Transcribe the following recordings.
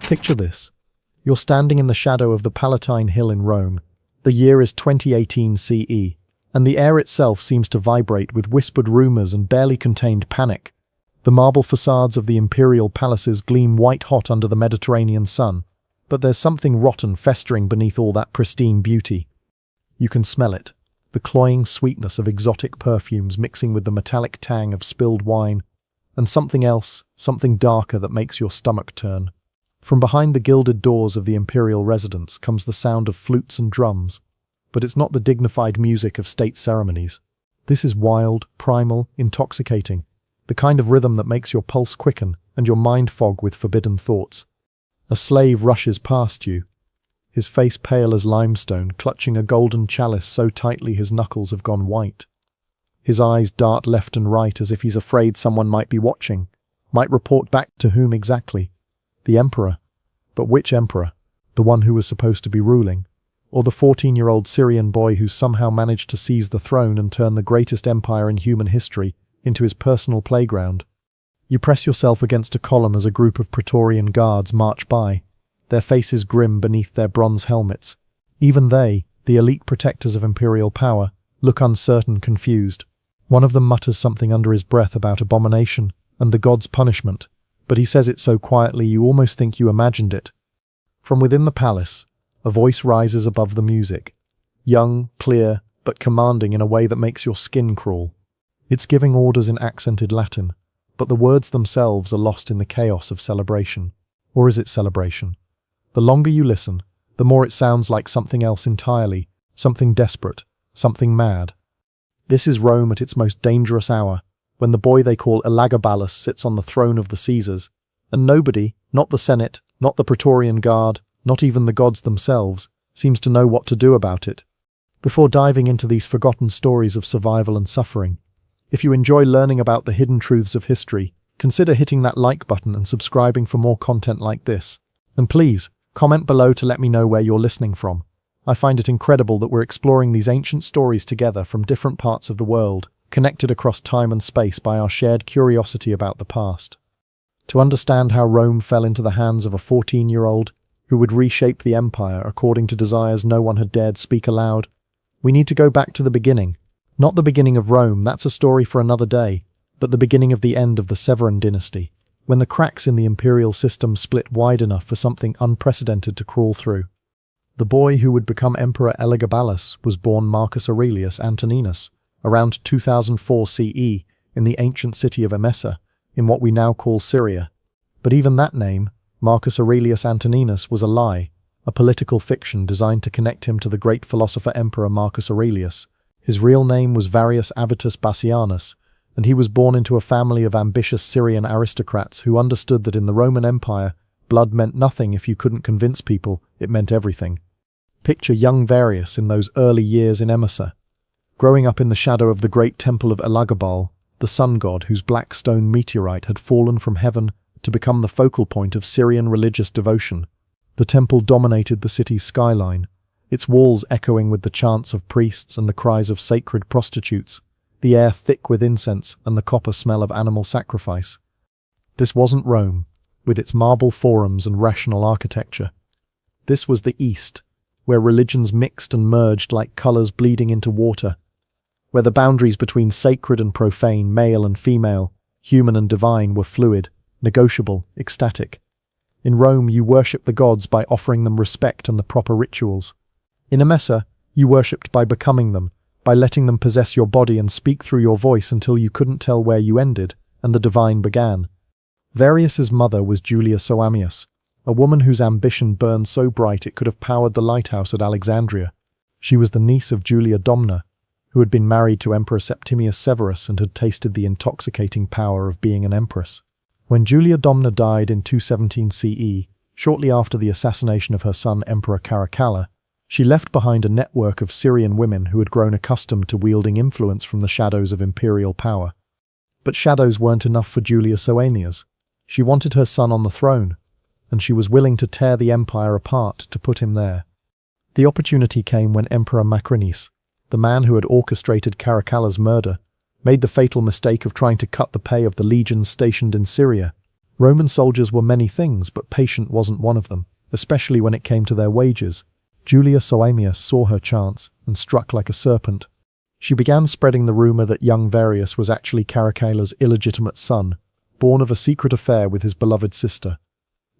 Picture this. You're standing in the shadow of the Palatine Hill in Rome. The year is 2018 CE, and the air itself seems to vibrate with whispered rumors and barely contained panic. The marble facades of the imperial palaces gleam white-hot under the Mediterranean sun, but there's something rotten festering beneath all that pristine beauty. You can smell it, the cloying sweetness of exotic perfumes mixing with the metallic tang of spilled wine, and something else, something darker that makes your stomach turn. From behind the gilded doors of the imperial residence comes the sound of flutes and drums, but it's not the dignified music of state ceremonies. This is wild, primal, intoxicating, the kind of rhythm that makes your pulse quicken and your mind fog with forbidden thoughts. A slave rushes past you, his face pale as limestone, clutching a golden chalice so tightly his knuckles have gone white. His eyes dart left and right as if he's afraid someone might be watching, might report back to whom exactly. The emperor. But which emperor? The one who was supposed to be ruling? Or the 14-year-old Syrian boy who somehow managed to seize the throne and turn the greatest empire in human history into his personal playground? You press yourself against a column as a group of Praetorian guards march by, their faces grim beneath their bronze helmets. Even they, the elite protectors of imperial power, look uncertain, confused. One of them mutters something under his breath about abomination and the god's punishment, but he says it so quietly you almost think you imagined it. From within the palace, a voice rises above the music, young, clear, but commanding in a way that makes your skin crawl. It's giving orders in accented Latin, but the words themselves are lost in the chaos of celebration. Or is it celebration? The longer you listen, the more it sounds like something else entirely, something desperate, something mad. This is Rome at its most dangerous hour, when the boy they call Elagabalus sits on the throne of the Caesars, and nobody, not the Senate, not the Praetorian Guard, not even the gods themselves, seems to know what to do about it. Before diving into these forgotten stories of survival and suffering, if you enjoy learning about the hidden truths of history, consider hitting that like button and subscribing for more content like this. And please, comment below to let me know where you're listening from. I find it incredible that we're exploring these ancient stories together from different parts of the world, connected across time and space by our shared curiosity about the past. To understand how Rome fell into the hands of a 14-year-old who would reshape the empire according to desires no one had dared speak aloud, we need to go back to the beginning. Not the beginning of Rome, that's a story for another day, but the beginning of the end of the Severan dynasty, when the cracks in the imperial system split wide enough for something unprecedented to crawl through. The boy who would become Emperor Elagabalus was born Marcus Aurelius Antoninus, around 2004 CE, in the ancient city of Emesa, in what we now call Syria. But even that name, Marcus Aurelius Antoninus, was a lie, a political fiction designed to connect him to the great philosopher-emperor Marcus Aurelius. His real name was Varius Avitus Bassianus, and he was born into a family of ambitious Syrian aristocrats who understood that in the Roman Empire, blood meant nothing if you couldn't convince people it meant everything. Picture young Varius in those early years in Emesa, growing up in the shadow of the great temple of Elagabalus, the sun god whose black stone meteorite had fallen from heaven to become the focal point of Syrian religious devotion. The temple dominated the city's skyline, its walls echoing with the chants of priests and the cries of sacred prostitutes, the air thick with incense and the copper smell of animal sacrifice. This wasn't Rome, with its marble forums and rational architecture. This was the East, where religions mixed and merged like colors bleeding into water, where the boundaries between sacred and profane, male and female, human and divine were fluid, negotiable, ecstatic. In Rome, you worshipped the gods by offering them respect and the proper rituals. In Emesa, you worshipped by becoming them, by letting them possess your body and speak through your voice until you couldn't tell where you ended and the divine began. Varius's mother was Julia Soamius, a woman whose ambition burned so bright it could have powered the lighthouse at Alexandria. She was the niece of Julia Domna, who had been married to Emperor Septimius Severus and had tasted the intoxicating power of being an empress. When Julia Domna died in 217 CE, shortly after the assassination of her son Emperor Caracalla, she left behind a network of Syrian women who had grown accustomed to wielding influence from the shadows of imperial power. But shadows weren't enough for Julia Soamius. She wanted her son on the throne, and she was willing to tear the empire apart to put him there. The opportunity came when Emperor Macrinus, the man who had orchestrated Caracalla's murder, made the fatal mistake of trying to cut the pay of the legions stationed in Syria. Roman soldiers were many things, but patient wasn't one of them, especially when it came to their wages. Julia Soaemias saw her chance and struck like a serpent. She began spreading the rumor that young Varius was actually Caracalla's illegitimate son, born of a secret affair with his beloved sister.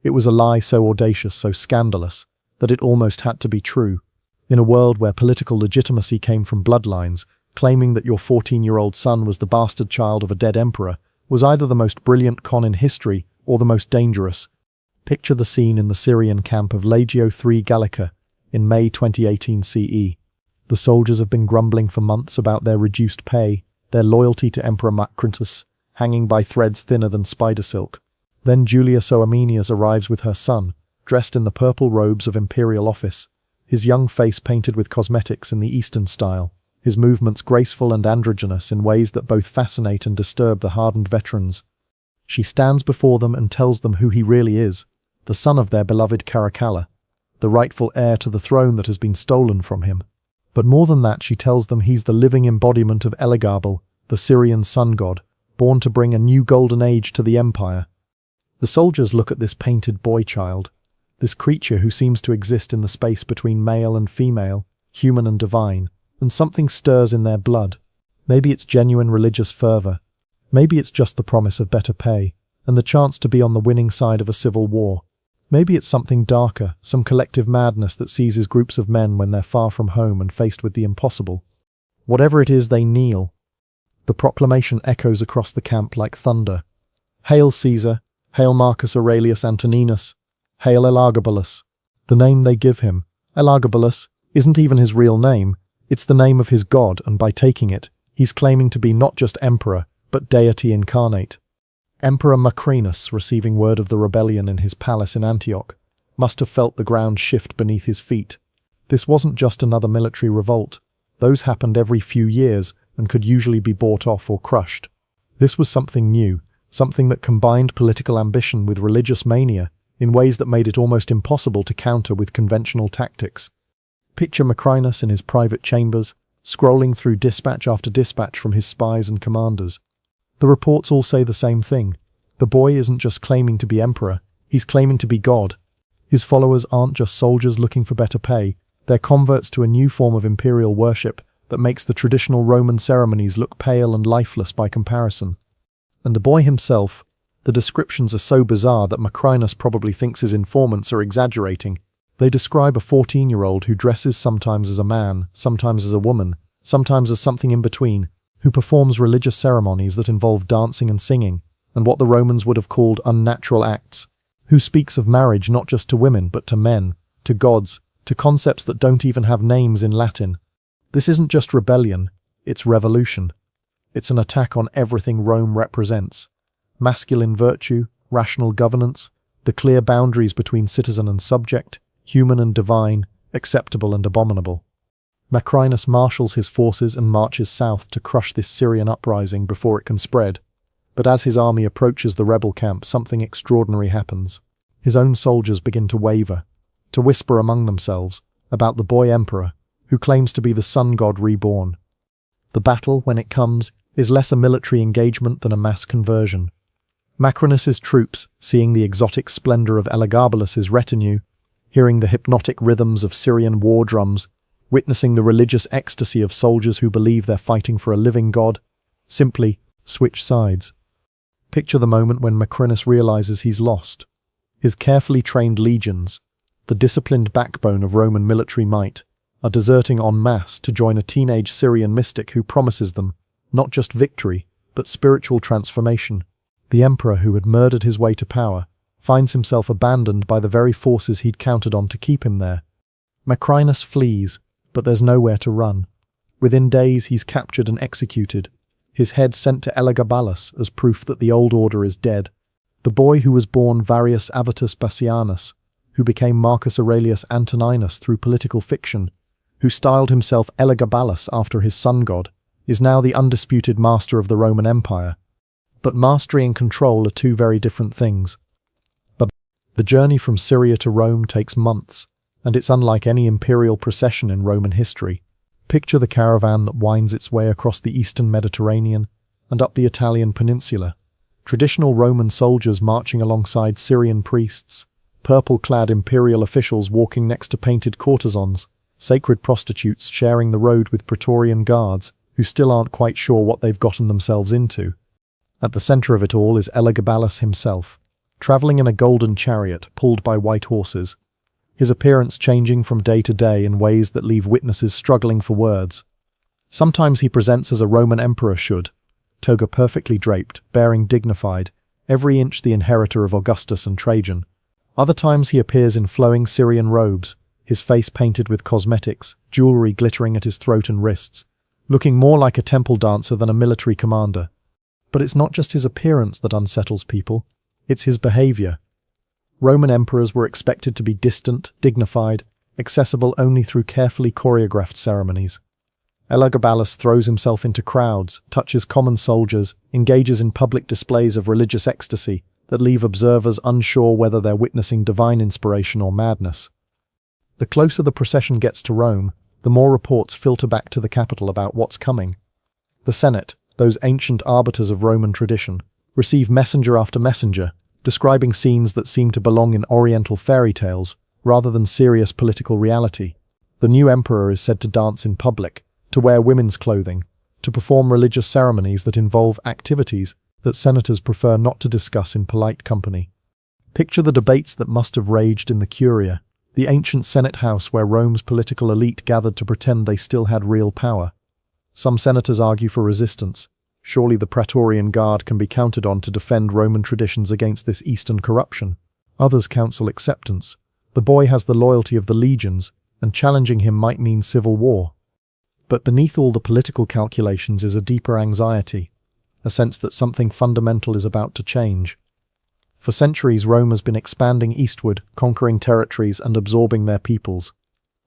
It was a lie so audacious, so scandalous, that it almost had to be true. In a world where political legitimacy came from bloodlines, claiming that your 14-year-old son was the bastard child of a dead emperor was either the most brilliant con in history or the most dangerous. Picture the scene in the Syrian camp of Legio III Gallica in May 2018 CE. The soldiers have been grumbling for months about their reduced pay, their loyalty to Emperor Macrinus, hanging by threads thinner than spider silk. Then Julia Soaemias arrives with her son, dressed in the purple robes of imperial office, his young face painted with cosmetics in the Eastern style, his movements graceful and androgynous in ways that both fascinate and disturb the hardened veterans. She stands before them and tells them who he really is, the son of their beloved Caracalla, the rightful heir to the throne that has been stolen from him. But more than that, she tells them he's the living embodiment of Elagabalus, the Syrian sun god, born to bring a new golden age to the empire. The soldiers look at this painted boy child, this creature who seems to exist in the space between male and female, human and divine, and something stirs in their blood. Maybe it's genuine religious fervor. Maybe it's just the promise of better pay, and the chance to be on the winning side of a civil war. Maybe it's something darker, some collective madness that seizes groups of men when they're far from home and faced with the impossible. Whatever it is, they kneel. The proclamation echoes across the camp like thunder. Hail Caesar! Hail Marcus Aurelius Antoninus! Hail Elagabalus! The name they give him, Elagabalus, isn't even his real name. It's the name of his god, and by taking it, he's claiming to be not just emperor, but deity incarnate. Emperor Macrinus, receiving word of the rebellion in his palace in Antioch, must have felt the ground shift beneath his feet. This wasn't just another military revolt. Those happened every few years and could usually be bought off or crushed. This was something new, something that combined political ambition with religious mania in ways that made it almost impossible to counter with conventional tactics. Picture Macrinus in his private chambers, scrolling through dispatch after dispatch from his spies and commanders. The reports all say the same thing. The boy isn't just claiming to be emperor, he's claiming to be God. His followers aren't just soldiers looking for better pay, they're converts to a new form of imperial worship that makes the traditional Roman ceremonies look pale and lifeless by comparison. And the boy himself, the descriptions are so bizarre that Macrinus probably thinks his informants are exaggerating. They describe a 14-year-old who dresses sometimes as a man, sometimes as a woman, sometimes as something in between, who performs religious ceremonies that involve dancing and singing, and what the Romans would have called unnatural acts, who speaks of marriage not just to women but to men, to gods, to concepts that don't even have names in Latin. This isn't just rebellion, it's revolution. It's an attack on everything Rome represents. Masculine virtue, rational governance, the clear boundaries between citizen and subject, human and divine, acceptable and abominable. Macrinus marshals his forces and marches south to crush this Syrian uprising before it can spread. But as his army approaches the rebel camp, something extraordinary happens. His own soldiers begin to waver, to whisper among themselves about the boy emperor, who claims to be the sun god reborn. The battle, when it comes, is less a military engagement than a mass conversion. Macrinus's troops, seeing the exotic splendor of Elagabalus's retinue, hearing the hypnotic rhythms of Syrian war drums, witnessing the religious ecstasy of soldiers who believe they're fighting for a living god, simply switch sides. Picture the moment when Macrinus realizes he's lost. His carefully trained legions, the disciplined backbone of Roman military might, are deserting en masse to join a teenage Syrian mystic who promises them not just victory, but spiritual transformation. The emperor who had murdered his way to power finds himself abandoned by the very forces he'd counted on to keep him there. Macrinus flees, but there's nowhere to run. Within days he's captured and executed, his head sent to Elagabalus as proof that the old order is dead. The boy who was born Varius Avitus Bassianus, who became Marcus Aurelius Antoninus through political fiction, who styled himself Elagabalus after his sun god, is now the undisputed master of the Roman Empire. But mastery and control are two very different things. The journey from Syria to Rome takes months, and it's unlike any imperial procession in Roman history. Picture the caravan that winds its way across the eastern Mediterranean and up the Italian peninsula, Traditional Roman soldiers marching alongside Syrian priests, purple-clad imperial officials walking next to painted courtesans, sacred prostitutes sharing the road with Praetorian guards who still aren't quite sure what they've gotten themselves into. At the center of it all is Elagabalus himself, traveling in a golden chariot pulled by white horses, his appearance changing from day to day in ways that leave witnesses struggling for words. Sometimes he presents as a Roman emperor should, toga perfectly draped, bearing dignified, every inch the inheritor of Augustus and Trajan. Other times he appears in flowing Syrian robes, his face painted with cosmetics, jewelry glittering at his throat and wrists, looking more like a temple dancer than a military commander. But it's not just his appearance that unsettles people, it's his behavior. Roman emperors were expected to be distant, dignified, accessible only through carefully choreographed ceremonies. Elagabalus throws himself into crowds, touches common soldiers, engages in public displays of religious ecstasy that leave observers unsure whether they're witnessing divine inspiration or madness. The closer the procession gets to Rome, the more reports filter back to the capital about what's coming. The Senate, those ancient arbiters of Roman tradition, receive messenger after messenger, describing scenes that seem to belong in Oriental fairy tales rather than serious political reality. The new emperor is said to dance in public, to wear women's clothing, to perform religious ceremonies that involve activities that senators prefer not to discuss in polite company. Picture the debates that must have raged in the Curia, the ancient Senate house where Rome's political elite gathered to pretend they still had real power. Some senators argue for resistance. Surely the Praetorian Guard can be counted on to defend Roman traditions against this Eastern corruption. Others counsel acceptance. The boy has the loyalty of the legions, and challenging him might mean civil war. But beneath all the political calculations is a deeper anxiety, a sense that something fundamental is about to change. For centuries, Rome has been expanding eastward, conquering territories and absorbing their peoples,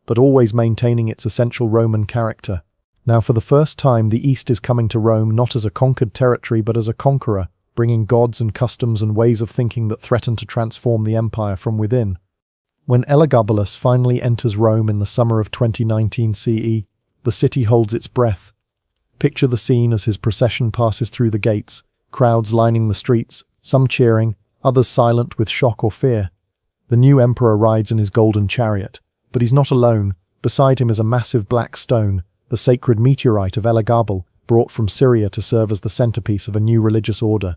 but always maintaining its essential Roman character. Now, for the first time, the East is coming to Rome not as a conquered territory but as a conqueror, bringing gods and customs and ways of thinking that threaten to transform the empire from within. When Elagabalus finally enters Rome in the summer of 2019 CE, the city holds its breath. Picture the scene as his procession passes through the gates, crowds lining the streets, some cheering, others silent with shock or fear. The new emperor rides in his golden chariot, but he's not alone. Beside him is a massive black stone, the sacred meteorite of Elagabalus, brought from Syria to serve as the centerpiece of a new religious order.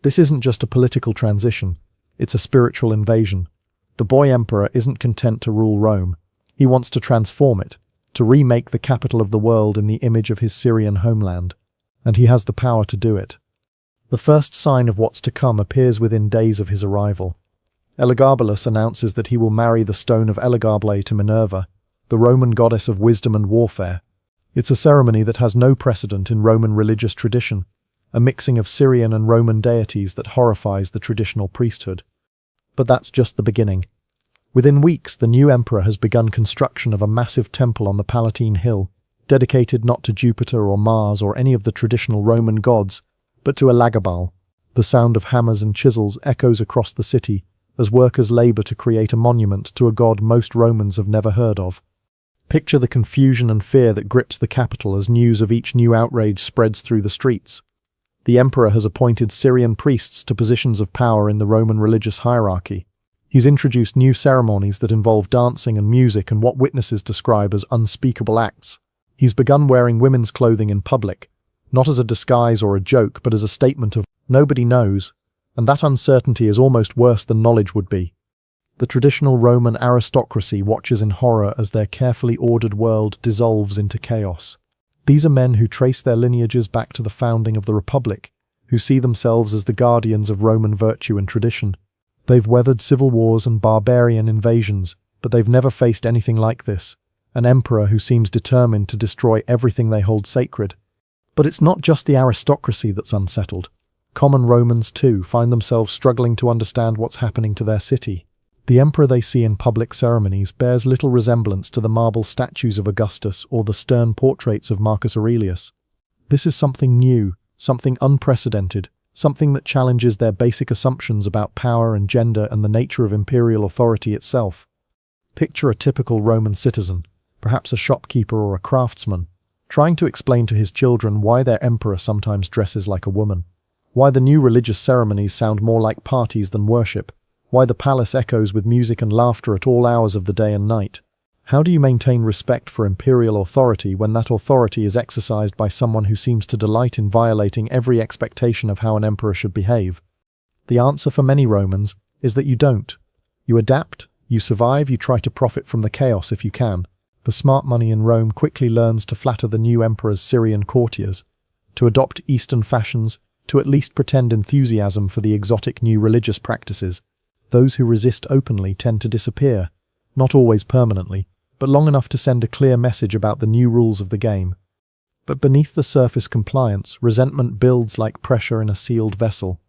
This isn't just a political transition, it's a spiritual invasion. The boy emperor isn't content to rule Rome. He wants to transform it, to remake the capital of the world in the image of his Syrian homeland. And he has the power to do it. The first sign of what's to come appears within days of his arrival. Elagabalus announces that he will marry the stone of Elagabalus to Minerva, the Roman goddess of wisdom and warfare. It's a ceremony that has no precedent in Roman religious tradition, a mixing of Syrian and Roman deities that horrifies the traditional priesthood. But that's just the beginning. Within weeks, the new emperor has begun construction of a massive temple on the Palatine Hill, dedicated not to Jupiter or Mars or any of the traditional Roman gods, but to Elagabalus. The sound of hammers and chisels echoes across the city as workers labor to create a monument to a god most Romans have never heard of. Picture the confusion and fear that grips the capital as news of each new outrage spreads through the streets. The emperor has appointed Syrian priests to positions of power in the Roman religious hierarchy. He's introduced new ceremonies that involve dancing and music and what witnesses describe as unspeakable acts. He's begun wearing women's clothing in public, not as a disguise or a joke, but as a statement of nobody knows, and that uncertainty is almost worse than knowledge would be. The traditional Roman aristocracy watches in horror as their carefully ordered world dissolves into chaos. These are men who trace their lineages back to the founding of the Republic, who see themselves as the guardians of Roman virtue and tradition. They've weathered civil wars and barbarian invasions, but they've never faced anything like this, an emperor who seems determined to destroy everything they hold sacred. But it's not just the aristocracy that's unsettled. Common Romans, too, find themselves struggling to understand what's happening to their city. The emperor they see in public ceremonies bears little resemblance to the marble statues of Augustus or the stern portraits of Marcus Aurelius. This is something new, something unprecedented, something that challenges their basic assumptions about power and gender and the nature of imperial authority itself. Picture a typical Roman citizen, perhaps a shopkeeper or a craftsman, trying to explain to his children why their emperor sometimes dresses like a woman. Why the new religious ceremonies sound more like parties than worship. Why the palace echoes with music and laughter at all hours of the day and night. How do you maintain respect for imperial authority when that authority is exercised by someone who seems to delight in violating every expectation of how an emperor should behave? The answer for many Romans is that you don't. You adapt, you survive, you try to profit from the chaos if you can. The smart money in Rome quickly learns to flatter the new emperor's Syrian courtiers, to adopt Eastern fashions, to at least pretend enthusiasm for the exotic new religious practices. Those who resist openly tend to disappear, not always permanently, but long enough to send a clear message about the new rules of the game. But beneath the surface compliance, resentment builds like pressure in a sealed vessel.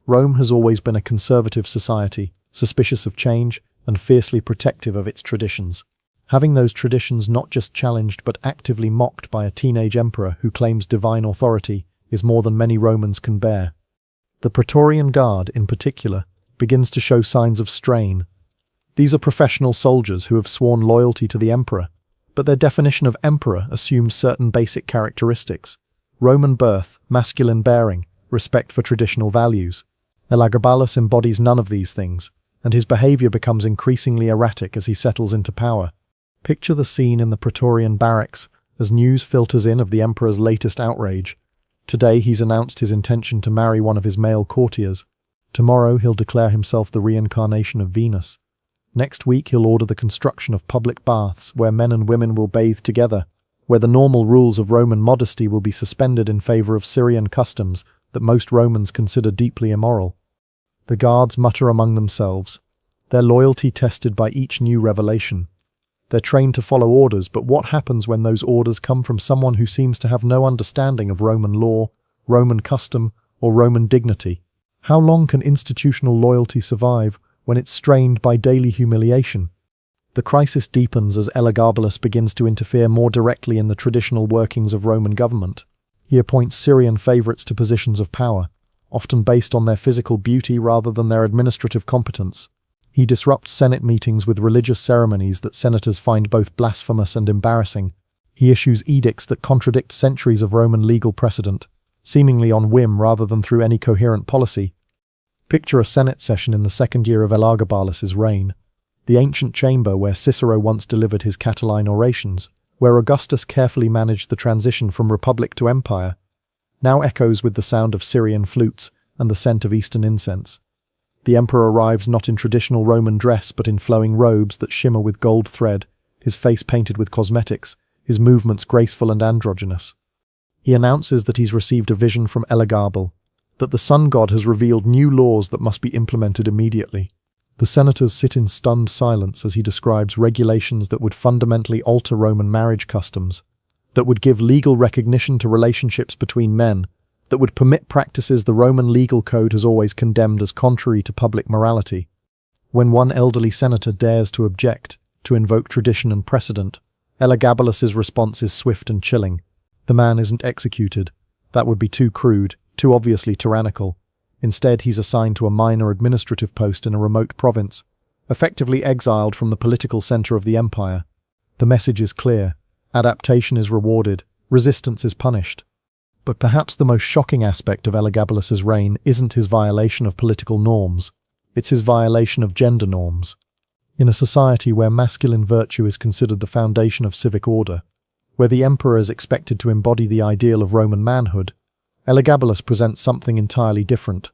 Rome has always been a conservative society, suspicious of change and fiercely protective of its traditions. Having those traditions not just challenged but actively mocked by a teenage emperor who claims divine authority is more than many Romans can bear. The Praetorian Guard, in particular, begins to show signs of strain. These are professional soldiers who have sworn loyalty to the emperor, but their definition of emperor assumes certain basic characteristics: Roman birth, masculine bearing, respect for traditional values. Elagabalus embodies none of these things, and his behavior becomes increasingly erratic as he settles into power. Picture the scene in the Praetorian barracks as news filters in of the emperor's latest outrage. Today he's announced his intention to marry one of his male courtiers. Tomorrow he'll declare himself the reincarnation of Venus. Next week he'll order the construction of public baths where men and women will bathe together, where the normal rules of Roman modesty will be suspended in favor of Syrian customs that most Romans consider deeply immoral. The guards mutter among themselves, their loyalty tested by each new revelation. They're trained to follow orders, but what happens when those orders come from someone who seems to have no understanding of Roman law, Roman custom, or Roman dignity? How long can institutional loyalty survive when it's strained by daily humiliation? The crisis deepens as Elagabalus begins to interfere more directly in the traditional workings of Roman government. He appoints Syrian favorites to positions of power, often based on their physical beauty rather than their administrative competence. He disrupts Senate meetings with religious ceremonies that senators find both blasphemous and embarrassing. He issues edicts that contradict centuries of Roman legal precedent, seemingly on whim rather than through any coherent policy. Picture a Senate session in the second year of Elagabalus's reign, the ancient chamber where Cicero once delivered his Catiline orations, where Augustus carefully managed the transition from republic to empire, now echoes with the sound of Syrian flutes and the scent of Eastern incense. The emperor arrives not in traditional Roman dress but in flowing robes that shimmer with gold thread, his face painted with cosmetics, his movements graceful and androgynous. He announces that he's received a vision from Elagabalus, that the sun god has revealed new laws that must be implemented immediately. The senators sit in stunned silence as he describes regulations that would fundamentally alter Roman marriage customs, that would give legal recognition to relationships between men, that would permit practices the Roman legal code has always condemned as contrary to public morality. When one elderly senator dares to object, to invoke tradition and precedent, Elagabalus's response is swift and chilling. The man isn't executed. That would be too crude, too obviously tyrannical. Instead, he's assigned to a minor administrative post in a remote province, effectively exiled from the political center of the empire. The message is clear. Adaptation is rewarded. Resistance is punished. But perhaps the most shocking aspect of Elagabalus's reign isn't his violation of political norms. It's his violation of gender norms. In a society where masculine virtue is considered the foundation of civic order, where the emperor is expected to embody the ideal of Roman manhood, Elagabalus presents something entirely different.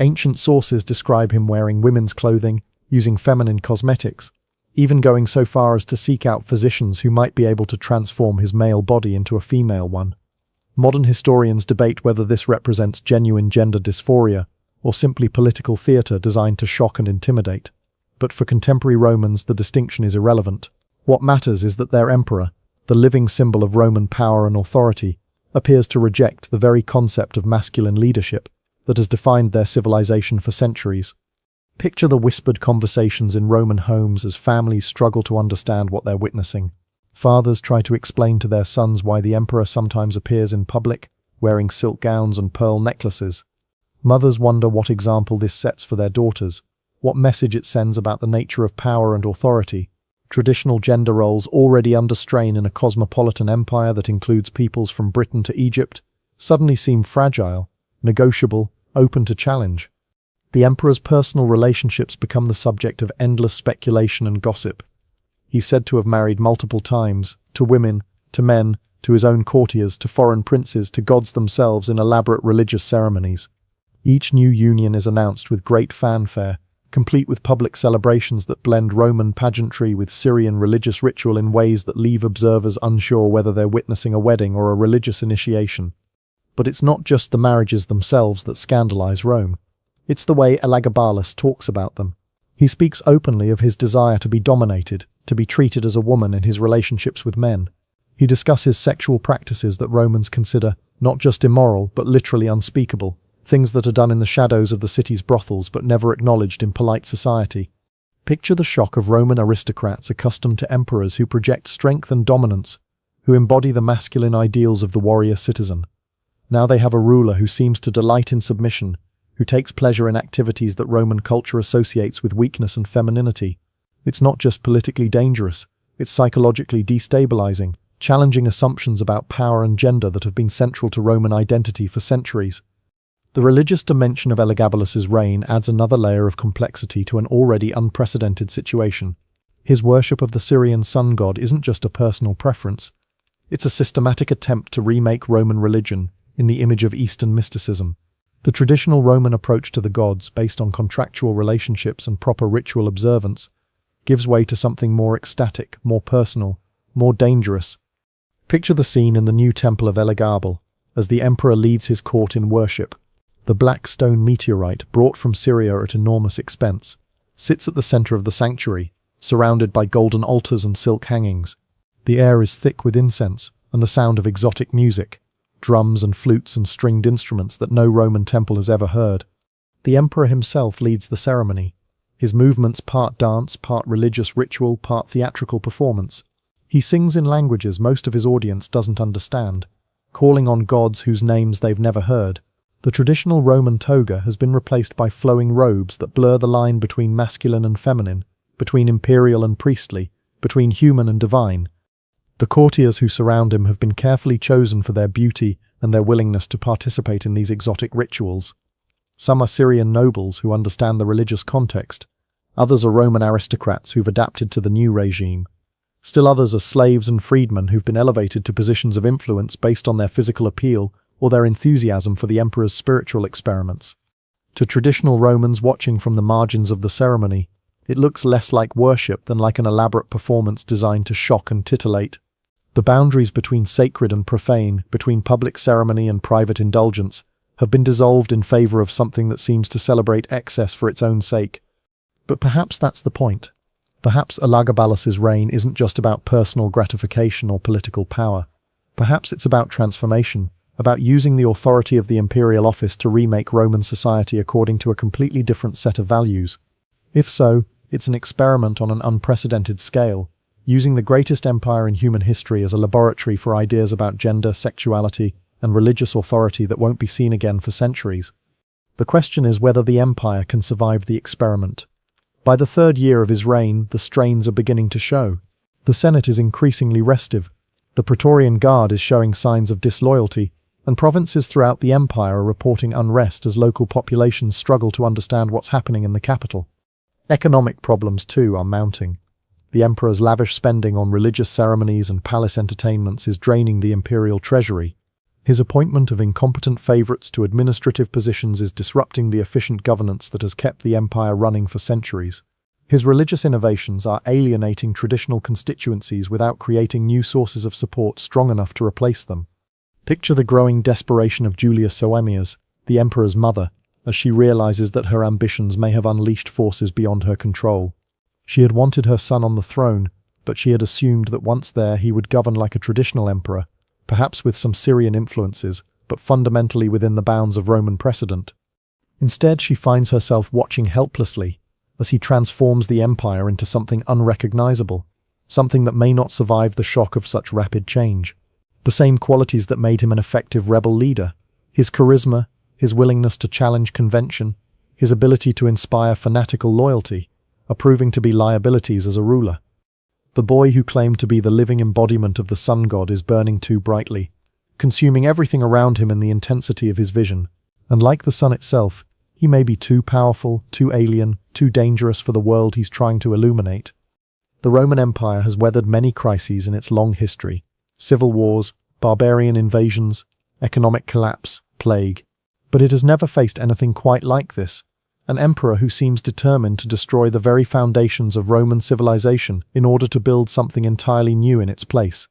Ancient sources describe him wearing women's clothing, using feminine cosmetics, even going so far as to seek out physicians who might be able to transform his male body into a female one. Modern historians debate whether this represents genuine gender dysphoria or simply political theatre designed to shock and intimidate. But for contemporary Romans, the distinction is irrelevant. What matters is that their emperor, the living symbol of Roman power and authority, appears to reject the very concept of masculine leadership that has defined their civilization for centuries. Picture the whispered conversations in Roman homes as families struggle to understand what they're witnessing. Fathers try to explain to their sons why the emperor sometimes appears in public, wearing silk gowns and pearl necklaces. Mothers wonder what example this sets for their daughters, what message it sends about the nature of power and authority. Traditional gender roles, already under strain in a cosmopolitan empire that includes peoples from Britain to Egypt, suddenly seem fragile, negotiable, open to challenge. The emperor's personal relationships become the subject of endless speculation and gossip. He's said to have married multiple times, to women, to men, to his own courtiers, to foreign princes, to gods themselves in elaborate religious ceremonies. Each new union is announced with great fanfare, complete with public celebrations that blend Roman pageantry with Syrian religious ritual in ways that leave observers unsure whether they're witnessing a wedding or a religious initiation. But it's not just the marriages themselves that scandalize Rome. It's the way Elagabalus talks about them. He speaks openly of his desire to be dominated, to be treated as a woman in his relationships with men. He discusses sexual practices that Romans consider not just immoral but literally unspeakable, things that are done in the shadows of the city's brothels but never acknowledged in polite society. Picture the shock of Roman aristocrats accustomed to emperors who project strength and dominance, who embody the masculine ideals of the warrior citizen. Now they have a ruler who seems to delight in submission, who takes pleasure in activities that Roman culture associates with weakness and femininity. It's not just politically dangerous, it's psychologically destabilizing, challenging assumptions about power and gender that have been central to Roman identity for centuries. The religious dimension of Elagabalus's reign adds another layer of complexity to an already unprecedented situation. His worship of the Syrian sun god isn't just a personal preference, it's a systematic attempt to remake Roman religion in the image of Eastern mysticism. The traditional Roman approach to the gods, based on contractual relationships and proper ritual observance, gives way to something more ecstatic, more personal, more dangerous. Picture the scene in the new temple of Elagabalus, as the emperor leads his court in worship. The black stone meteorite, brought from Syria at enormous expense, sits at the center of the sanctuary, surrounded by golden altars and silk hangings. The air is thick with incense and the sound of exotic music, drums and flutes and stringed instruments that no Roman temple has ever heard. The emperor himself leads the ceremony, his movements part dance, part religious ritual, part theatrical performance. He sings in languages most of his audience doesn't understand, calling on gods whose names they've never heard. The traditional Roman toga has been replaced by flowing robes that blur the line between masculine and feminine, between imperial and priestly, between human and divine. The courtiers who surround him have been carefully chosen for their beauty and their willingness to participate in these exotic rituals. Some are Syrian nobles who understand the religious context. Others are Roman aristocrats who've adapted to the new regime. Still others are slaves and freedmen who've been elevated to positions of influence based on their physical appeal or their enthusiasm for the emperor's spiritual experiments. To traditional Romans watching from the margins of the ceremony, it looks less like worship than like an elaborate performance designed to shock and titillate. The boundaries between sacred and profane, between public ceremony and private indulgence, have been dissolved in favor of something that seems to celebrate excess for its own sake. But perhaps that's the point. Perhaps Elagabalus's reign isn't just about personal gratification or political power. Perhaps it's about transformation, about using the authority of the imperial office to remake Roman society according to a completely different set of values. If so, it's an experiment on an unprecedented scale, using the greatest empire in human history as a laboratory for ideas about gender, sexuality, and religious authority that won't be seen again for centuries. The question is whether the empire can survive the experiment. By the third year of his reign, the strains are beginning to show. The Senate is increasingly restive. The Praetorian Guard is showing signs of disloyalty, and provinces throughout the empire are reporting unrest as local populations struggle to understand what's happening in the capital. Economic problems, too, are mounting. The emperor's lavish spending on religious ceremonies and palace entertainments is draining the imperial treasury. His appointment of incompetent favorites to administrative positions is disrupting the efficient governance that has kept the empire running for centuries. His religious innovations are alienating traditional constituencies without creating new sources of support strong enough to replace them. Picture the growing desperation of Julia Soemias, the emperor's mother, as she realizes that her ambitions may have unleashed forces beyond her control. She had wanted her son on the throne, but she had assumed that once there he would govern like a traditional emperor, perhaps with some Syrian influences, but fundamentally within the bounds of Roman precedent. Instead, she finds herself watching helplessly as he transforms the empire into something unrecognizable, something that may not survive the shock of such rapid change. The same qualities that made him an effective rebel leader, his charisma, his willingness to challenge convention, his ability to inspire fanatical loyalty, are proving to be liabilities as a ruler. The boy who claimed to be the living embodiment of the sun god is burning too brightly, consuming everything around him in the intensity of his vision, And like the sun itself, he may be too powerful, too alien, too dangerous for the world he's trying to illuminate. The Roman Empire has weathered many crises in its long history: civil wars, barbarian invasions, economic collapse, plague. But it has never faced anything quite like this: an emperor who seems determined to destroy the very foundations of Roman civilization in order to build something entirely new in its place.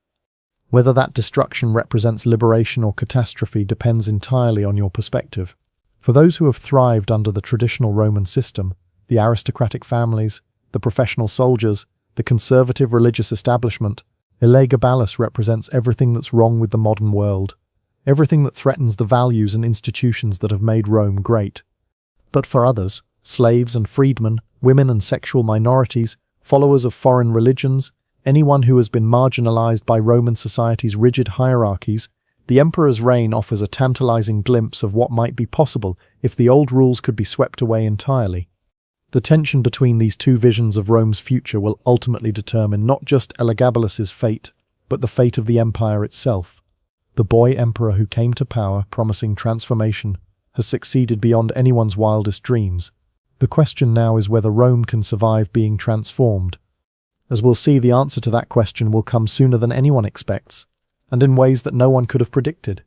Whether that destruction represents liberation or catastrophe depends entirely on your perspective. For those who have thrived under the traditional Roman system, the aristocratic families, the professional soldiers, the conservative religious establishment, Elagabalus represents everything that's wrong with the modern world, everything that threatens the values and institutions that have made Rome great. But for others, slaves and freedmen, women and sexual minorities, followers of foreign religions, anyone who has been marginalized by Roman society's rigid hierarchies, the emperor's reign offers a tantalizing glimpse of what might be possible if the old rules could be swept away entirely. The tension between these two visions of Rome's future will ultimately determine not just Elagabalus's fate, but the fate of the empire itself. The boy emperor who came to power promising transformation has succeeded beyond anyone's wildest dreams. The question now is whether Rome can survive being transformed. As we'll see, the answer to that question will come sooner than anyone expects, and in ways that no one could have predicted.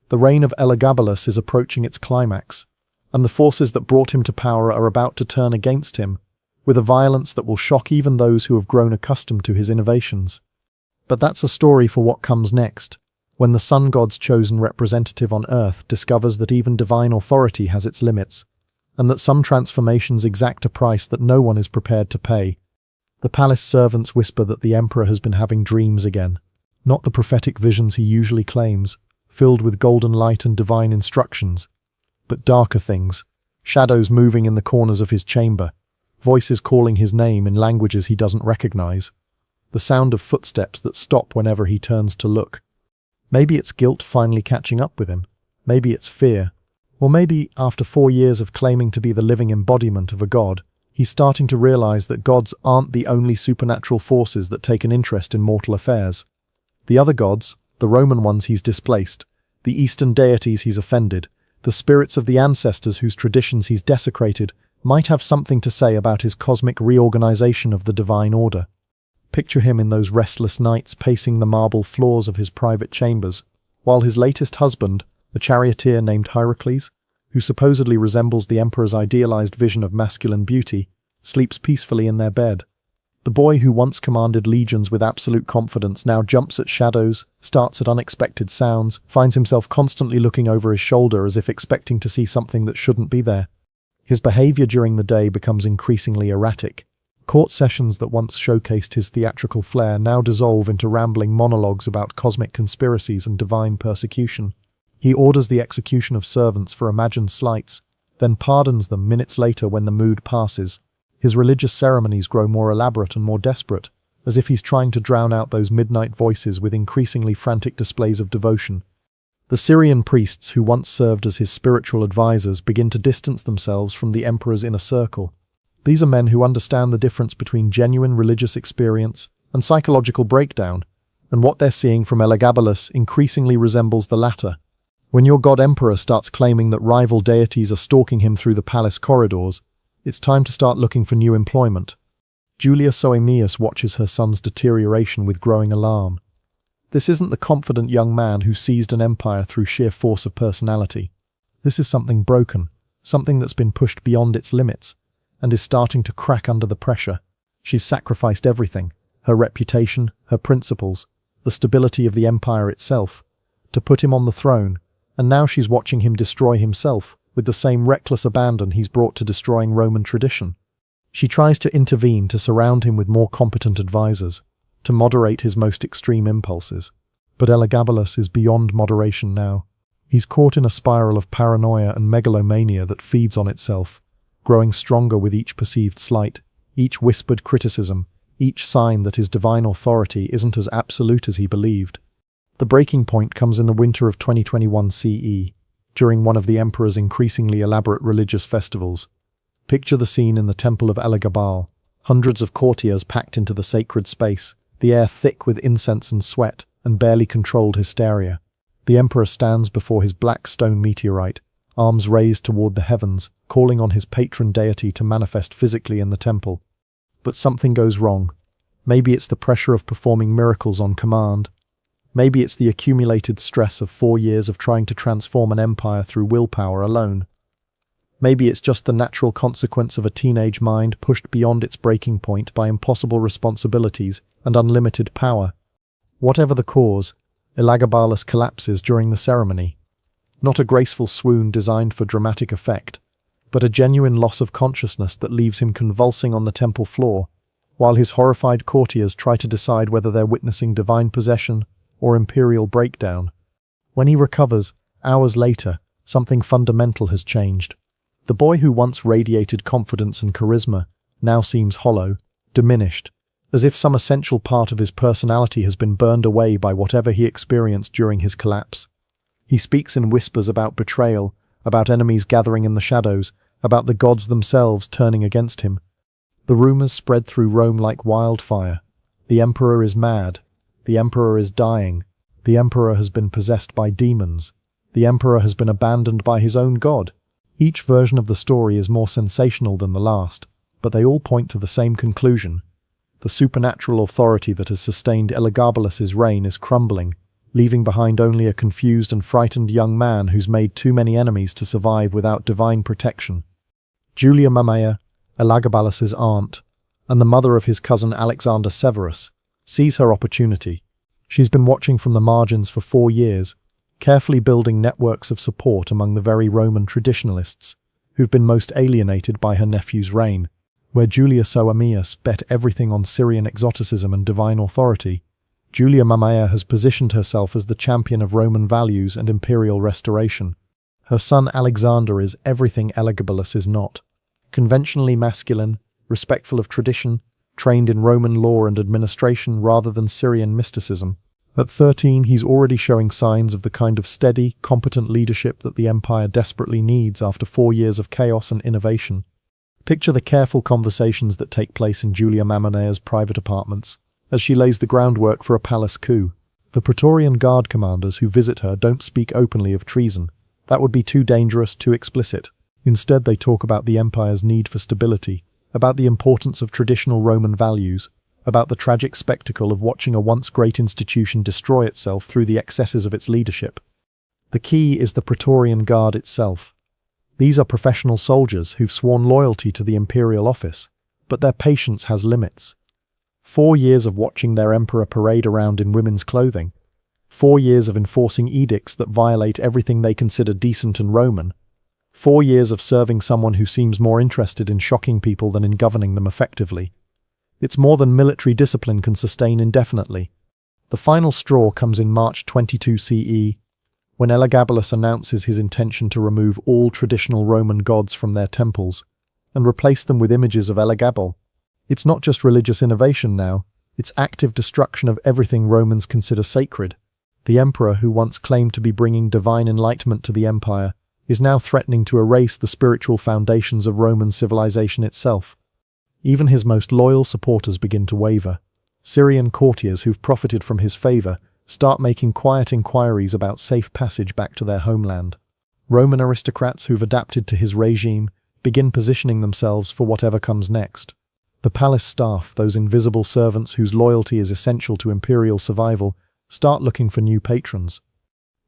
The reign of Elagabalus is approaching its climax, and the forces that brought him to power are about to turn against him, with a violence that will shock even those who have grown accustomed to his innovations. But that's a story for what comes next, when the sun god's chosen representative on earth discovers that even divine authority has its limits, and that some transformations exact a price that no one is prepared to pay. The palace servants whisper that the emperor has been having dreams again, not the prophetic visions he usually claims, filled with golden light and divine instructions, but darker things, shadows moving in the corners of his chamber, voices calling his name in languages he doesn't recognize, the sound of footsteps that stop whenever he turns to look. Maybe it's guilt finally catching up with him, maybe it's fear, or maybe, after 4 years of claiming to be the living embodiment of a god, he's starting to realize that gods aren't the only supernatural forces that take an interest in mortal affairs. The other gods, the Roman ones he's displaced, the Eastern deities he's offended, the spirits of the ancestors whose traditions he's desecrated, might have something to say about his cosmic reorganization of the divine order. Picture him in those restless nights pacing the marble floors of his private chambers, while his latest husband, a charioteer named Heracles, who supposedly resembles the emperor's idealized vision of masculine beauty, sleeps peacefully in their bed. The boy who once commanded legions with absolute confidence now jumps at shadows, starts at unexpected sounds, finds himself constantly looking over his shoulder as if expecting to see something that shouldn't be there. His behavior during the day becomes increasingly erratic. Court sessions that once showcased his theatrical flair now dissolve into rambling monologues about cosmic conspiracies and divine persecution. He orders the execution of servants for imagined slights, then pardons them minutes later when the mood passes. His religious ceremonies grow more elaborate and more desperate, as if he's trying to drown out those midnight voices with increasingly frantic displays of devotion. The Syrian priests who once served as his spiritual advisors begin to distance themselves from the emperor's inner circle. These are men who understand the difference between genuine religious experience and psychological breakdown, and what they're seeing from Elagabalus increasingly resembles the latter. When your god-emperor starts claiming that rival deities are stalking him through the palace corridors, it's time to start looking for new employment. Julia Soaemias watches her son's deterioration with growing alarm. This isn't the confident young man who seized an empire through sheer force of personality. This is something broken, something that's been pushed beyond its limits, and is starting to crack under the pressure. She's sacrificed everything, her reputation, her principles, the stability of the empire itself, to put him on the throne, and now she's watching him destroy himself with the same reckless abandon he's brought to destroying Roman tradition. She tries to intervene to surround him with more competent advisors, to moderate his most extreme impulses. But Elagabalus is beyond moderation now. He's caught in a spiral of paranoia and megalomania that feeds on itself, growing stronger with each perceived slight, each whispered criticism, each sign that his divine authority isn't as absolute as he believed. The breaking point comes in the winter of 2021 CE, during one of the emperor's increasingly elaborate religious festivals. Picture the scene in the temple of Elagabalus, hundreds of courtiers packed into the sacred space, the air thick with incense and sweat, and barely controlled hysteria. The emperor stands before his black stone meteorite, arms raised toward the heavens, calling on his patron deity to manifest physically in the temple. But something goes wrong. Maybe it's the pressure of performing miracles on command. Maybe it's the accumulated stress of 4 years of trying to transform an empire through willpower alone. Maybe it's just the natural consequence of a teenage mind pushed beyond its breaking point by impossible responsibilities and unlimited power. Whatever the cause, Elagabalus collapses during the ceremony. Not a graceful swoon designed for dramatic effect, but a genuine loss of consciousness that leaves him convulsing on the temple floor, while his horrified courtiers try to decide whether they're witnessing divine possession or imperial breakdown. When he recovers, hours later, something fundamental has changed. The boy who once radiated confidence and charisma now seems hollow, diminished, as if some essential part of his personality has been burned away by whatever he experienced during his collapse. He speaks in whispers about betrayal, about enemies gathering in the shadows, about the gods themselves turning against him. The rumors spread through Rome like wildfire. The emperor is mad. The emperor is dying. The emperor has been possessed by demons. The emperor has been abandoned by his own god. Each version of the story is more sensational than the last, but they all point to the same conclusion. The supernatural authority that has sustained Elagabalus's reign is crumbling, leaving behind only a confused and frightened young man who's made too many enemies to survive without divine protection. Julia Mamaea, Elagabalus's aunt, and the mother of his cousin Alexander Severus, sees her opportunity. She's been watching from the margins for 4 years, carefully building networks of support among the very Roman traditionalists, who've been most alienated by her nephew's reign. Where Julia Soaemias bet everything on Syrian exoticism and divine authority, Julia Mamaea has positioned herself as the champion of Roman values and imperial restoration. Her son Alexander is everything Elagabalus is not. Conventionally masculine, respectful of tradition, trained in Roman law and administration rather than Syrian mysticism. At 13, he's already showing signs of the kind of steady, competent leadership that the empire desperately needs after 4 years of chaos and innovation. Picture the careful conversations that take place in Julia Mamaea's private apartments, as she lays the groundwork for a palace coup. The Praetorian Guard commanders who visit her don't speak openly of treason. That would be too dangerous, too explicit. Instead, they talk about the empire's need for stability, about the importance of traditional Roman values, about the tragic spectacle of watching a once great institution destroy itself through the excesses of its leadership. The key is the Praetorian Guard itself. These are professional soldiers who've sworn loyalty to the imperial office, but their patience has limits. 4 years of watching their emperor parade around in women's clothing. 4 years of enforcing edicts that violate everything they consider decent and Roman. 4 years of serving someone who seems more interested in shocking people than in governing them effectively. It's more than military discipline can sustain indefinitely. The final straw comes in March 22 CE, when Elagabalus announces his intention to remove all traditional Roman gods from their temples and replace them with images of Elagabal. It's not just religious innovation now, it's active destruction of everything Romans consider sacred. The emperor, who once claimed to be bringing divine enlightenment to the empire, is now threatening to erase the spiritual foundations of Roman civilization itself. Even his most loyal supporters begin to waver. Syrian courtiers who've profited from his favor start making quiet inquiries about safe passage back to their homeland. Roman aristocrats who've adapted to his regime begin positioning themselves for whatever comes next. The palace staff, those invisible servants whose loyalty is essential to imperial survival, start looking for new patrons.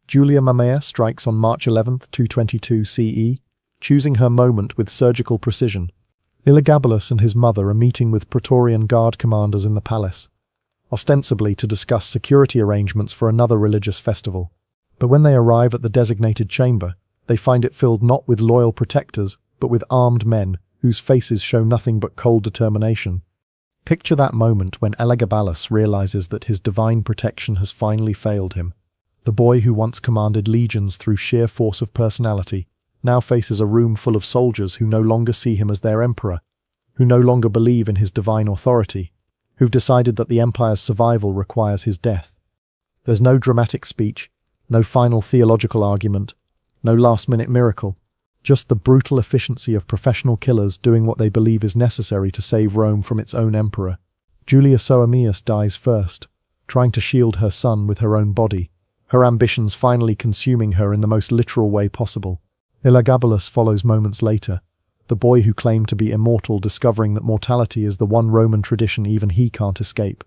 Julia Mamaea strikes on March 11, 222 CE, choosing her moment with surgical precision. Elagabalus and his mother are meeting with Praetorian Guard commanders in the palace, ostensibly to discuss security arrangements for another religious festival. But when they arrive at the designated chamber, they find it filled not with loyal protectors, but with armed men, whose faces show nothing but cold determination. Picture that moment when Elagabalus realizes that his divine protection has finally failed him. The boy who once commanded legions through sheer force of personality now faces a room full of soldiers who no longer see him as their emperor, who no longer believe in his divine authority, who've decided that the empire's survival requires his death. There's no dramatic speech, no final theological argument, no last-minute miracle, just the brutal efficiency of professional killers doing what they believe is necessary to save Rome from its own emperor. Julia Soaemias dies first, trying to shield her son with her own body, her ambitions finally consuming her in the most literal way possible. Elagabalus follows moments later, the boy who claimed to be immortal discovering that mortality is the one Roman tradition even he can't escape.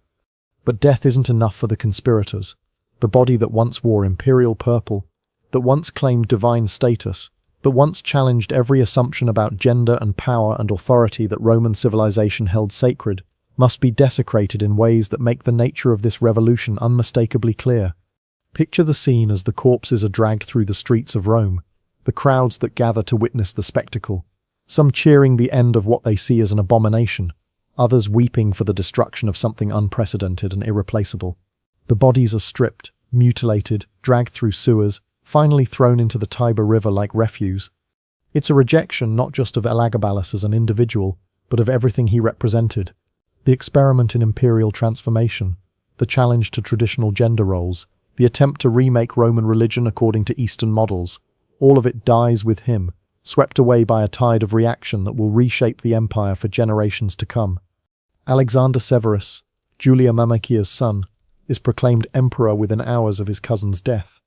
But death isn't enough for the conspirators. The body that once wore imperial purple, that once claimed divine status, that once challenged every assumption about gender and power and authority that Roman civilization held sacred, must be desecrated in ways that make the nature of this revolution unmistakably clear. Picture the scene as the corpses are dragged through the streets of Rome, the crowds that gather to witness the spectacle, some cheering the end of what they see as an abomination, others weeping for the destruction of something unprecedented and irreplaceable. The bodies are stripped, mutilated, dragged through sewers, finally thrown into the Tiber River like refuse. It's a rejection not just of Elagabalus as an individual, but of everything he represented. The experiment in imperial transformation, the challenge to traditional gender roles, the attempt to remake Roman religion according to Eastern models, all of it dies with him, swept away by a tide of reaction that will reshape the empire for generations to come. Alexander Severus, Julia Mamakia's son, is proclaimed emperor within hours of his cousin's death.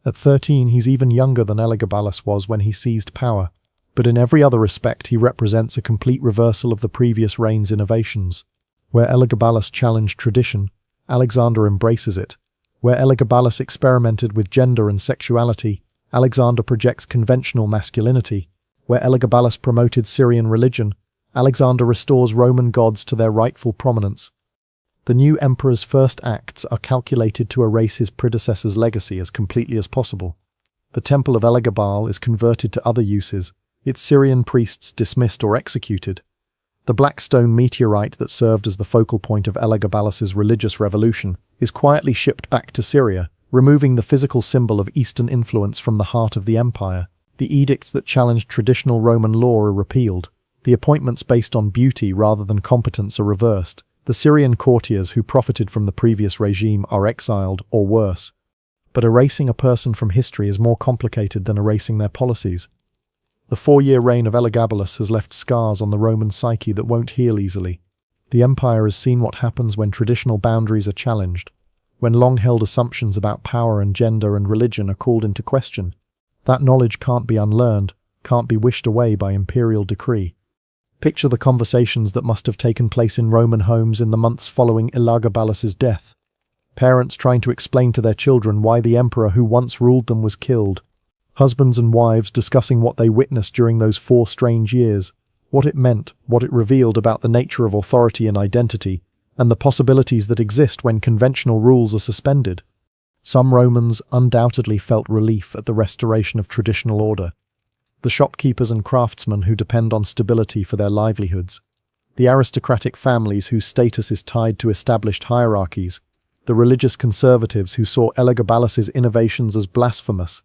At 13, he's even younger than Elagabalus was when he seized power, but in every other respect he represents a complete reversal of the previous reign's innovations. Where Elagabalus challenged tradition, Alexander embraces it. Where Elagabalus experimented with gender and sexuality, Alexander projects conventional masculinity. Where Elagabalus promoted Syrian religion, Alexander restores Roman gods to their rightful prominence. The new emperor's first acts are calculated to erase his predecessor's legacy as completely as possible. The temple of Elagabal is converted to other uses, its Syrian priests dismissed or executed. The black stone meteorite that served as the focal point of Elagabalus's religious revolution is quietly shipped back to Syria, removing the physical symbol of Eastern influence from the heart of the empire. The edicts that challenged traditional Roman law are repealed. The appointments based on beauty rather than competence are reversed. The Syrian courtiers who profited from the previous regime are exiled, or worse. But erasing a person from history is more complicated than erasing their policies. The 4-year reign of Elagabalus has left scars on the Roman psyche that won't heal easily. The empire has seen what happens when traditional boundaries are challenged, when long-held assumptions about power and gender and religion are called into question. That knowledge can't be unlearned, can't be wished away by imperial decree. Picture the conversations that must have taken place in Roman homes in the months following Elagabalus's death. Parents trying to explain to their children why the emperor who once ruled them was killed. Husbands and wives discussing what they witnessed during those 4 strange years, what it meant, what it revealed about the nature of authority and identity, and the possibilities that exist when conventional rules are suspended. Some Romans undoubtedly felt relief at the restoration of traditional order. The shopkeepers and craftsmen who depend on stability for their livelihoods, the aristocratic families whose status is tied to established hierarchies, the religious conservatives who saw Elagabalus's innovations as blasphemous.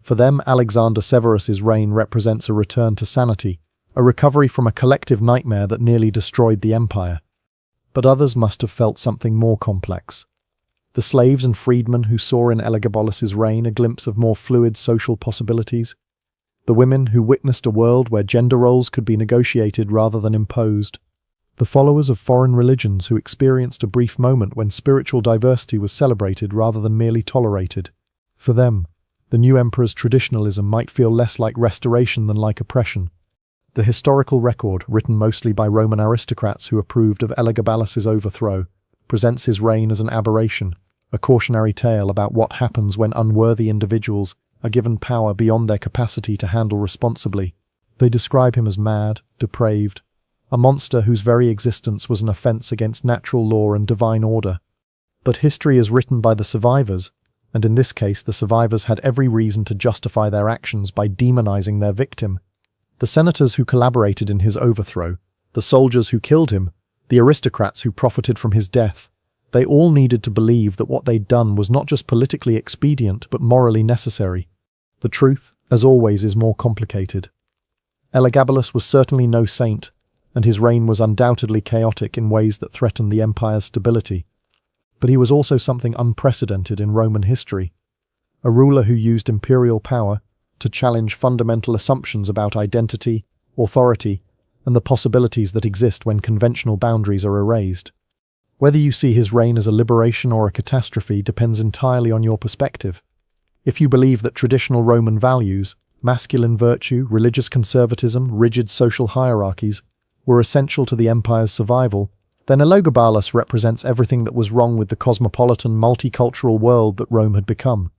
For them, Alexander Severus's reign represents a return to sanity, a recovery from a collective nightmare that nearly destroyed the empire. But others must have felt something more complex. The slaves and freedmen who saw in Elagabalus's reign a glimpse of more fluid social possibilities. The women who witnessed a world where gender roles could be negotiated rather than imposed. The followers of foreign religions who experienced a brief moment when spiritual diversity was celebrated rather than merely tolerated. For them, the new emperor's traditionalism might feel less like restoration than like oppression. The historical record, written mostly by Roman aristocrats who approved of Elagabalus's overthrow, presents his reign as an aberration, a cautionary tale about what happens when unworthy individuals are given power beyond their capacity to handle responsibly. They describe him as mad, depraved, a monster whose very existence was an offense against natural law and divine order. But history is written by the survivors, and in this case the survivors had every reason to justify their actions by demonizing their victim. The senators who collaborated in his overthrow, the soldiers who killed him, the aristocrats who profited from his death, they all needed to believe that what they'd done was not just politically expedient but morally necessary. The truth, as always, is more complicated. Elagabalus was certainly no saint, and his reign was undoubtedly chaotic in ways that threatened the empire's stability. But he was also something unprecedented in Roman history, a ruler who used imperial power to challenge fundamental assumptions about identity, authority, and the possibilities that exist when conventional boundaries are erased. Whether you see his reign as a liberation or a catastrophe depends entirely on your perspective. If you believe that traditional Roman values, masculine virtue, religious conservatism, rigid social hierarchies, were essential to the empire's survival, then Elagabalus represents everything that was wrong with the cosmopolitan, multicultural world that Rome had become.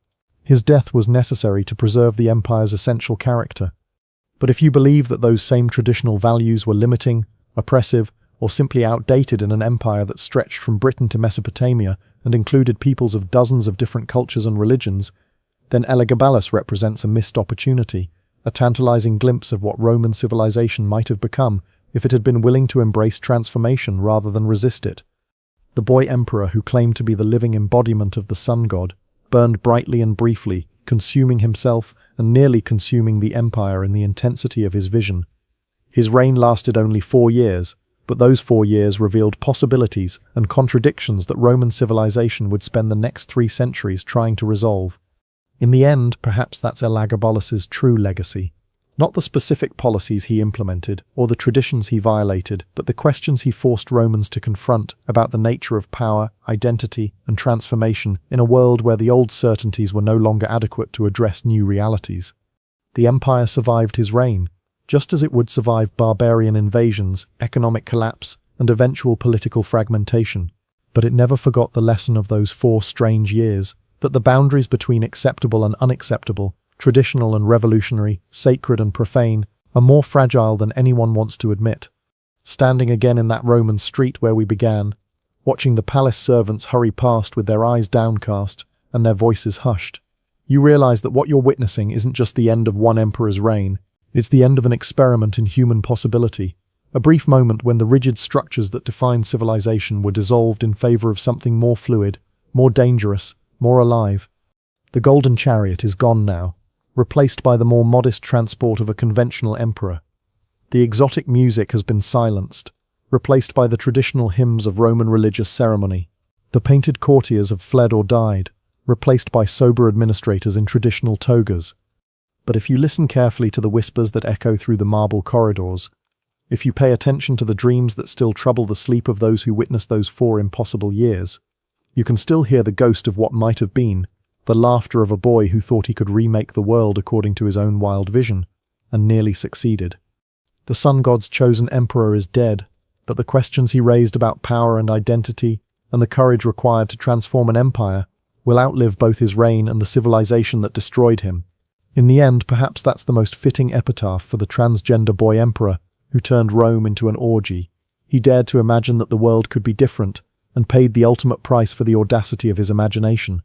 His death was necessary to preserve the empire's essential character. But if you believe that those same traditional values were limiting, oppressive, or simply outdated in an empire that stretched from Britain to Mesopotamia and included peoples of dozens of different cultures and religions, then Elagabalus represents a missed opportunity, a tantalizing glimpse of what Roman civilization might have become if it had been willing to embrace transformation rather than resist it. The boy emperor who claimed to be the living embodiment of the sun god burned brightly and briefly, consuming himself and nearly consuming the empire in the intensity of his vision. His reign lasted only 4 years, but those 4 years revealed possibilities and contradictions that Roman civilization would spend the next 3 centuries trying to resolve. In the end, perhaps that's Elagabalus's true legacy. Not the specific policies he implemented or the traditions he violated, but the questions he forced Romans to confront about the nature of power, identity, and transformation in a world where the old certainties were no longer adequate to address new realities. The empire survived his reign, just as it would survive barbarian invasions, economic collapse, and eventual political fragmentation. But it never forgot the lesson of those 4 strange years, that the boundaries between acceptable and unacceptable, traditional and revolutionary, sacred and profane, are more fragile than anyone wants to admit. Standing again in that Roman street where we began, watching the palace servants hurry past with their eyes downcast and their voices hushed, you realize that what you're witnessing isn't just the end of one emperor's reign, it's the end of an experiment in human possibility, a brief moment when the rigid structures that define civilization were dissolved in favor of something more fluid, more dangerous, more alive. The golden chariot is gone now, replaced by the more modest transport of a conventional emperor. The exotic music has been silenced, replaced by the traditional hymns of Roman religious ceremony. The painted courtiers have fled or died, replaced by sober administrators in traditional togas. But if you listen carefully to the whispers that echo through the marble corridors, if you pay attention to the dreams that still trouble the sleep of those who witnessed those 4 impossible years, you can still hear the ghost of what might have been, the laughter of a boy who thought he could remake the world according to his own wild vision, and nearly succeeded. The sun god's chosen emperor is dead, but the questions he raised about power and identity, and the courage required to transform an empire, will outlive both his reign and the civilization that destroyed him. In the end, perhaps that's the most fitting epitaph for the transgender boy emperor who turned Rome into an orgy. He dared to imagine that the world could be different, and paid the ultimate price for the audacity of his imagination.